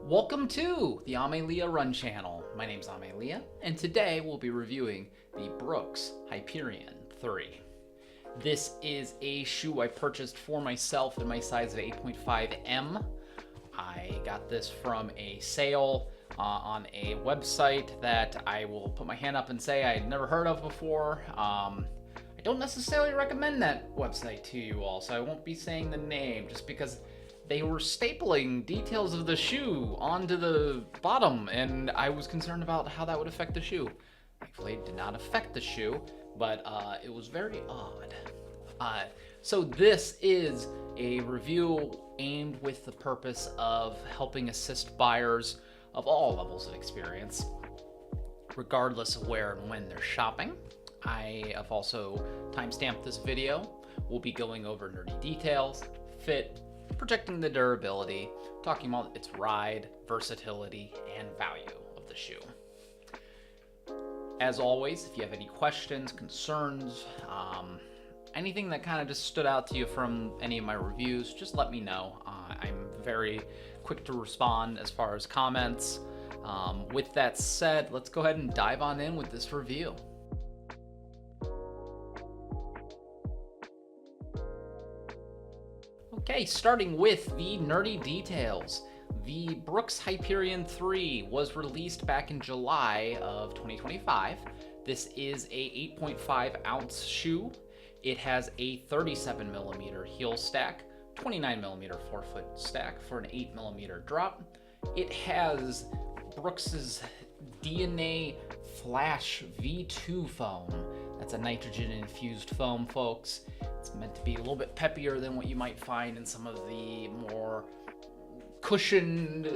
Welcome to the AmeLiaRun channel. My name's AmeLia, and today we'll be reviewing the Brooks Hyperion 3. This is a shoe I purchased for myself in my size of 8.5M. I got this from a sale on a website that I will put my hand up and say I had never heard of before. I don't necessarily recommend that website to you all, so I won't be saying the name just because they were stapling details of the shoe onto the bottom, and I was concerned about how that would affect the shoe. Thankfully, it did not affect the shoe, but it was very odd. So this is a review aimed with the purpose of helping assist buyers of all levels of experience, regardless of where and when they're shopping. I have also timestamped this video. We'll be going over nerdy details, fit, projecting the durability, talking about its ride, versatility, and value of the shoe. As always, if you have any questions, concerns, anything that kind of just stood out to you from any of my reviews, just let me know. I'm very quick to respond as far as comments. With that said, let's go ahead and dive on in with this review. Okay, starting with the nerdy details. The Brooks Hyperion 3 was released back in July of 2025. This is a 8.5 ounce shoe. It has a 37mm heel stack, 29mm forefoot stack for an 8mm drop. It has Brooks's DNA Flash V2 foam. That's a nitrogen infused foam, folks. It's meant to be a little bit peppier than what you might find in some of the more cushioned,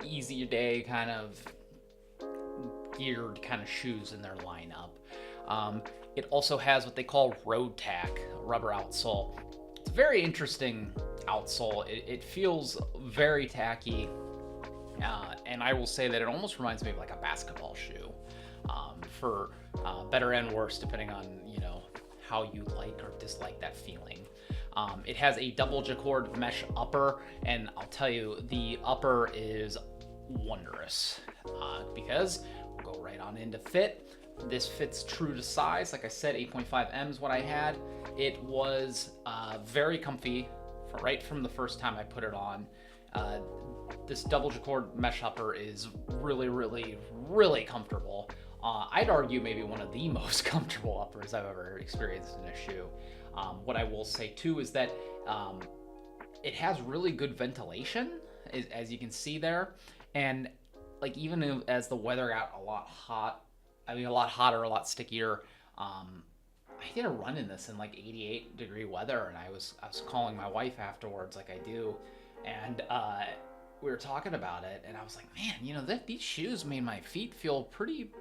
easy day kind of geared kind of shoes in their lineup. It also has what they call road tack, rubber outsole. It's a very interesting outsole. It feels very tacky, and I will say that it almost reminds me of like a basketball shoe, for better and worse, depending on how you like or dislike that feeling. It has a double jacquard mesh upper, and I'll tell you, the upper is wondrous because we'll go right on into fit. This fits true to size. Like I said, 8.5M is what I had. It was very comfy right from the first time I put it on. This double jacquard mesh upper is really, really, really comfortable. I'd argue maybe one of the most comfortable uppers I've ever experienced in a shoe. What I will say too is that it has really good ventilation, as you can see there. And like even as the weather got a lot hotter, a lot stickier, I did a run in this in like 88-degree weather, and I was calling my wife afterwards like I do, and we were talking about it, and I was like, man, these shoes made my feet feel pretty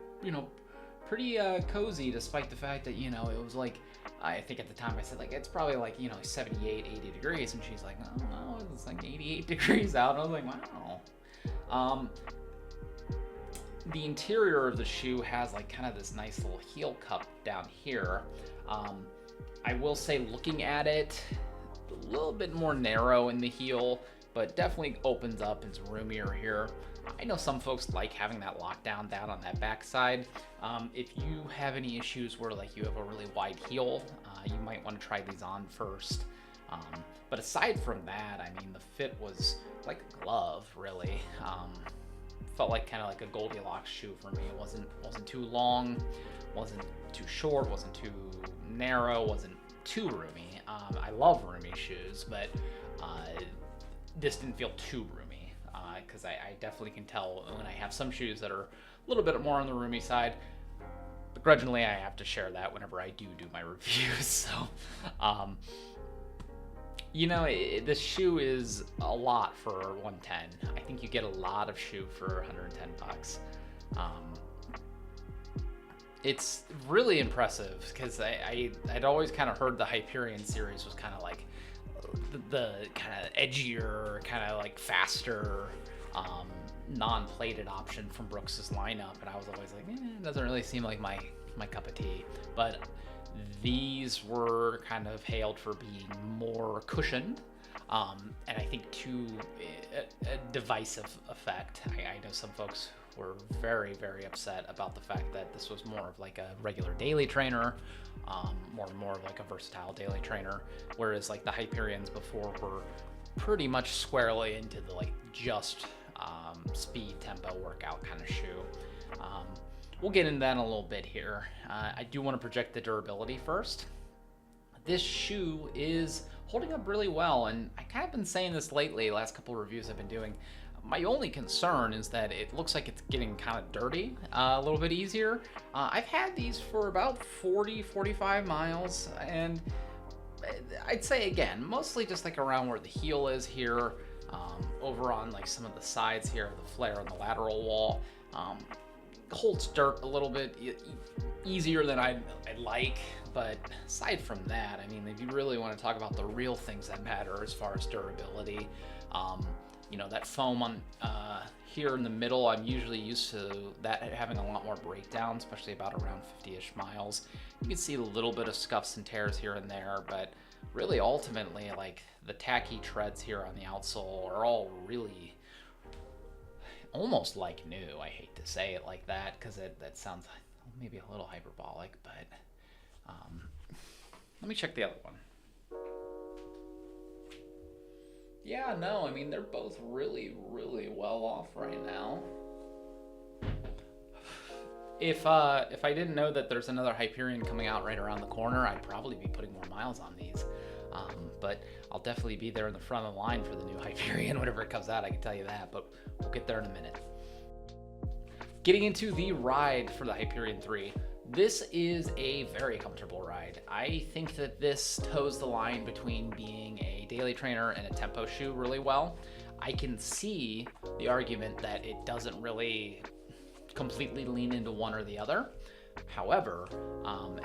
cozy, despite the fact that, it was like, I think at the time I said like, it's probably like, 78, 80 degrees. And she's like, oh no, it's like 88 degrees out. And I was like, wow. The interior of the shoe has like kind of this nice little heel cup down here. I will say, looking at it, a little bit more narrow in the heel, but definitely opens up and is roomier here. I know some folks like having that lockdown down on that backside. If you have any issues where like you have a really wide heel, you might want to try these on first. But aside from that, I mean, the fit was like a glove, really. Felt like kind of like a Goldilocks shoe for me. It wasn't too long, wasn't too short, wasn't too narrow, wasn't too roomy. I love roomy shoes, but this didn't feel too roomy. Because I definitely can tell when I have some shoes that are a little bit more on the roomy side. Begrudgingly, I have to share that whenever I do my reviews. So, this shoe is a lot for $110. I think you get a lot of shoe for $110. It's really impressive because I'd always kind of heard the Hyperion series was kind of like the kind of edgier, kind of like faster, non-plated option from Brooks's lineup, and I was always like, it doesn't really seem like my cup of tea. But these were kind of hailed for being more cushioned, and I think to a divisive effect. I know some folks were very, very upset about the fact that this was more of like a regular daily trainer, more of like a versatile daily trainer, whereas like the Hyperions before were pretty much squarely into the like just speed tempo workout kind of shoe. We'll get into that in a little bit here. I do want to project the durability first. This shoe is holding up really well, and I kind of been saying this lately, last couple of reviews I've been doing. My only concern is that it looks like it's getting kind of dirty a little bit easier. I've had these for about 40-45 miles, and I'd say again, mostly just like around where the heel is here, over on like some of the sides here, the flare on the lateral wall. Holds dirt a little bit easier than I'd like, but aside from that, I mean, if you really want to talk about the real things that matter as far as durability, you know, that foam on here in the middle, I'm usually used to that having a lot more breakdown, especially about around 50-ish miles. You can see a little bit of scuffs and tears here and there, but really ultimately, like the tacky treads here on the outsole are all really almost like new. I hate to say it like that because that sounds maybe a little hyperbolic, but let me check the other one. Yeah, no, I mean, they're both really, really well off right now. If I didn't know that there's another Hyperion coming out right around the corner, I'd probably be putting more miles on these. But I'll definitely be there in the front of the line for the new Hyperion whenever it comes out, I can tell you that, but we'll get there in a minute. Getting into the ride for the Hyperion 3, this is a very comfortable ride. I think that this toes the line between being a daily trainer and a tempo shoe really well. I can see the argument that it doesn't really completely lean into one or the other. However,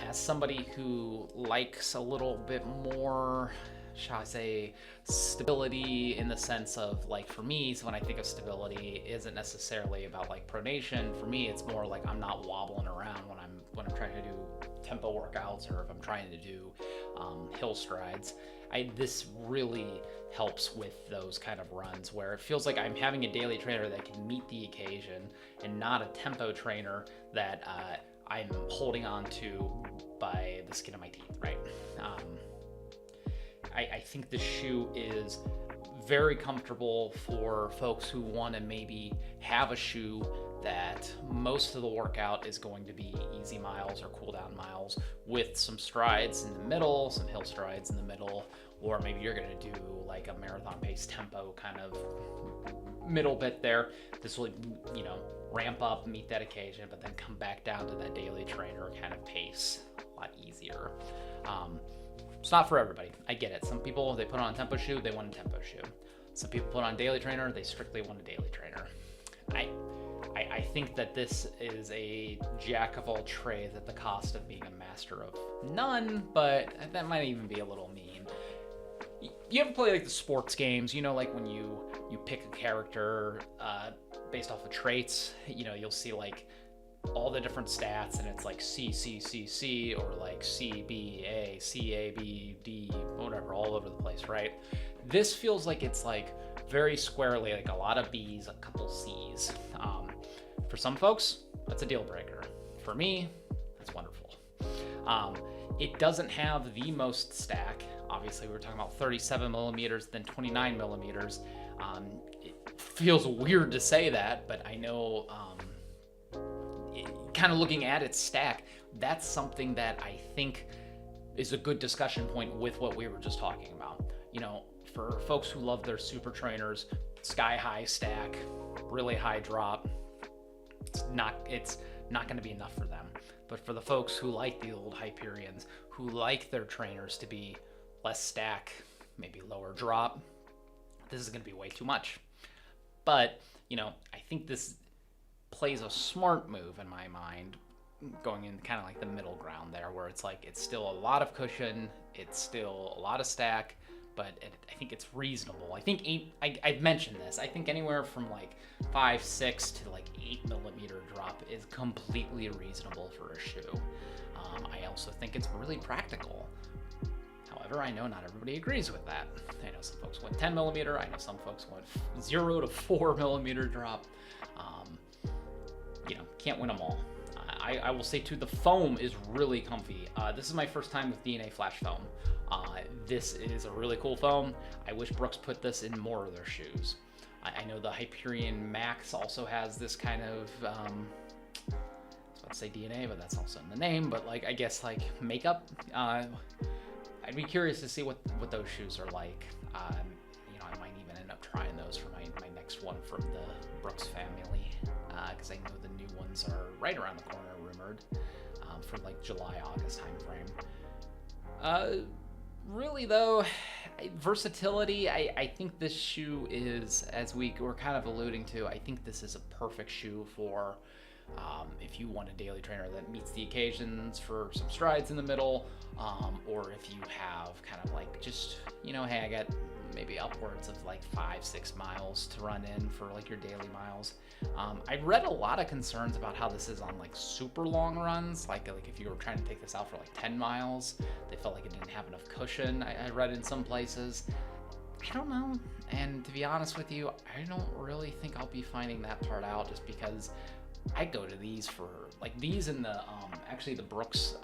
as somebody who likes a little bit more, shall I say, stability in the sense of, like, for me, so when I think of stability, it isn't necessarily about like pronation. For me, it's more like I'm not wobbling around when I'm trying to do tempo workouts or if I'm trying to do hill strides. This really helps with those kind of runs where it feels like I'm having a daily trainer that can meet the occasion and not a tempo trainer that I'm holding on to by the skin of my teeth, right? I think the shoe is very comfortable for folks who want to maybe have a shoe that most of the workout is going to be easy miles or cool down miles with some strides in the middle, some hill strides in the middle, or maybe you're going to do like a marathon pace tempo kind of middle bit there. This will, you know, ramp up, meet that occasion, but then come back down to that daily trainer kind of pace a lot easier. It's not for everybody. I get it. Some people, they put on a tempo shoe, they want a tempo shoe. Some people put on a daily trainer, they strictly want a daily trainer. I think that this is a jack of all trades at the cost of being a master of none, but that might even be a little mean. You ever play like the sports games, you know, like when you pick a character based off of traits, you know, you'll see like all the different stats and it's like C or like CBA, CABD, whatever, all over the place, right? This feels like it's like very squarely like a lot of B's, a couple C's. For some folks, that's a deal breaker. For me, that's wonderful. It doesn't have the most stack. Obviously, we were talking about 37 millimeters, then 29 millimeters. It feels weird to say that, but I know kind of looking at its stack, that's something that I think is a good discussion point with what we were just talking about. You know, for folks who love their super trainers, sky high stack, really high drop, it's not going to be enough for them. But for the folks who like the old Hyperions, who like their trainers to be less stack, maybe lower drop, this is going to be way too much. But, you know, I think this plays a smart move in my mind, going in kind of like the middle ground there, where it's like it's still a lot of cushion, it's still a lot of stack, but I think it's reasonable. I think I've mentioned this, I think anywhere from like 5, 6 to like 8 millimeter drop is completely reasonable for a shoe. I also think it's really practical. However, I know not everybody agrees with that. I know some folks want 10mm. I know some folks want 0 to 4mm drop. Can't win them all. I will say too, the foam is really comfy. This is my first time with DNA Flash foam. This is a really cool foam. I wish Brooks put this in more of their shoes. I know the Hyperion Max also has this kind of, I was about to say DNA, but that's also in the name, but like, I guess like makeup. I'd be curious to see what those shoes are like. I might even end up trying those for my next one from the Brooks family, because I know the new ones are right around the corner, rumored, for like July, August timeframe. Really though, versatility, I think this shoe is, as we were kind of alluding to, I think this is a perfect shoe for if you want a daily trainer that meets the occasions for some strides in the middle, or if you have kind of like just, hey, I got maybe upwards of like 5-6 miles to run in for like your daily miles. I read a lot of concerns about how this is on like super long runs, like if you were trying to take this out for like 10 miles, they felt like it didn't have enough cushion. I read in some places. I don't know, and to be honest with you, I don't really think I'll be finding that part out, just because I go to these for like these and the actually the Brooks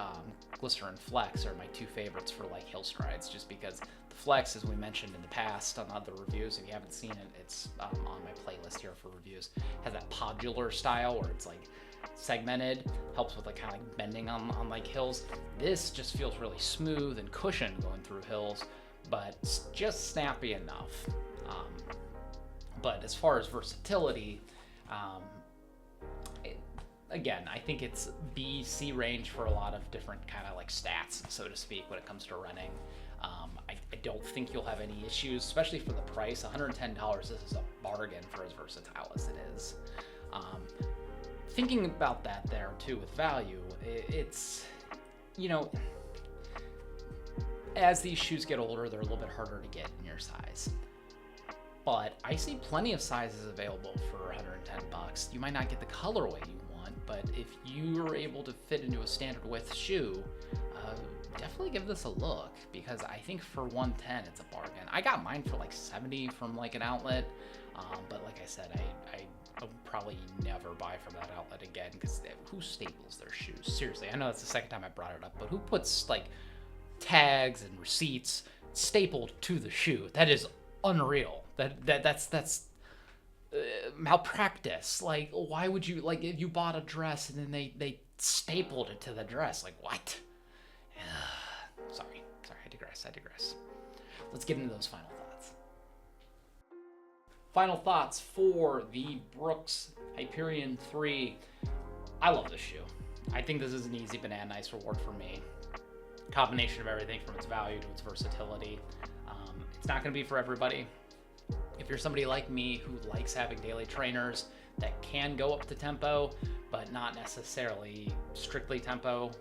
Glycerin Flex are my two favorites for like hill strides, just because the Flex, as we mentioned in the past on other reviews, if you haven't seen it, it's on my playlist here for reviews, has that podular style where it's like segmented, helps with like kind of like bending on like hills. This just feels really smooth and cushioned going through hills, but it's just snappy enough. But as far as versatility, again, I think it's B-C range for a lot of different kind of like stats, so to speak, when it comes to running. I don't think you'll have any issues, especially for the price. $110, this is a bargain for as versatile as it is. Thinking about that there too with value, it's, as these shoes get older, they're a little bit harder to get in your size. But I see plenty of sizes available for 110 bucks. You might not get the colorway you want, but if you are able to fit into a standard width shoe, definitely give this a look, because I think for 110 it's a bargain. I got mine for like 70 from like an outlet, but like I said, I'll probably never buy from that outlet again, because who staples their shoes? Seriously, I know that's the second time I brought it up, but who puts like tags and receipts stapled to the shoe? That is unreal. That's malpractice. Like, why would you, like, if you bought a dress and then they stapled it to the dress, like, what? Sorry, I digress. Let's get into those final thoughts. Final thoughts for the Brooks Hyperion 3. I love this shoe. I think this is an easy banana ice reward for me. Combination of everything from its value to its versatility. It's not going to be for everybody. If you're somebody like me who likes having daily trainers that can go up to tempo, but not necessarily strictly tempo,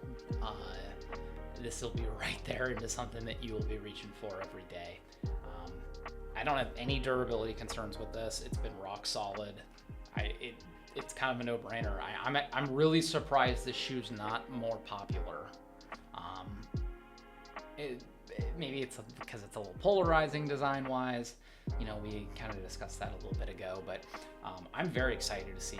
this will be right there into something that you will be reaching for every day. I don't have any durability concerns with this. It's been rock solid. It's kind of a no-brainer. I'm really surprised this shoe's not more popular. Maybe it's because it's a little polarizing design-wise. We kind of discussed that a little bit ago, but I'm very excited to see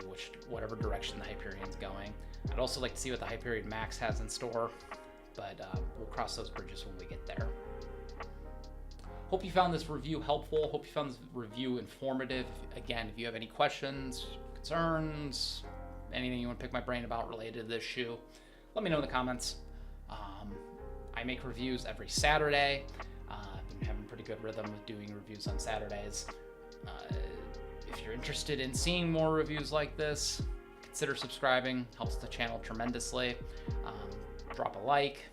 whatever direction the Hyperion's going. I'd also like to see what the Hyperion Max has in store, but we'll cross those bridges when we get there. Hope you found this review helpful. Hope you found this review informative. Again, if you have any questions, concerns, anything you want to pick my brain about related to this shoe, let me know in the comments. I make reviews every Saturday. I've been having a pretty good rhythm with doing reviews on Saturdays. If you're interested in seeing more reviews like this, consider subscribing. Helps the channel tremendously. Drop a like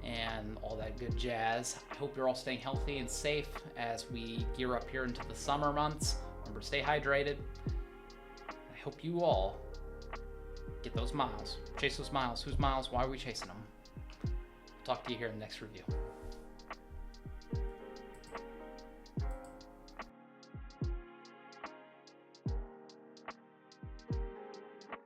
and all that good jazz. I hope you're all staying healthy and safe as we gear up here into the summer months. Remember to stay hydrated. I hope you all get those miles. Chase those miles. Whose miles? Why are we chasing them? Talk to you here in the next review.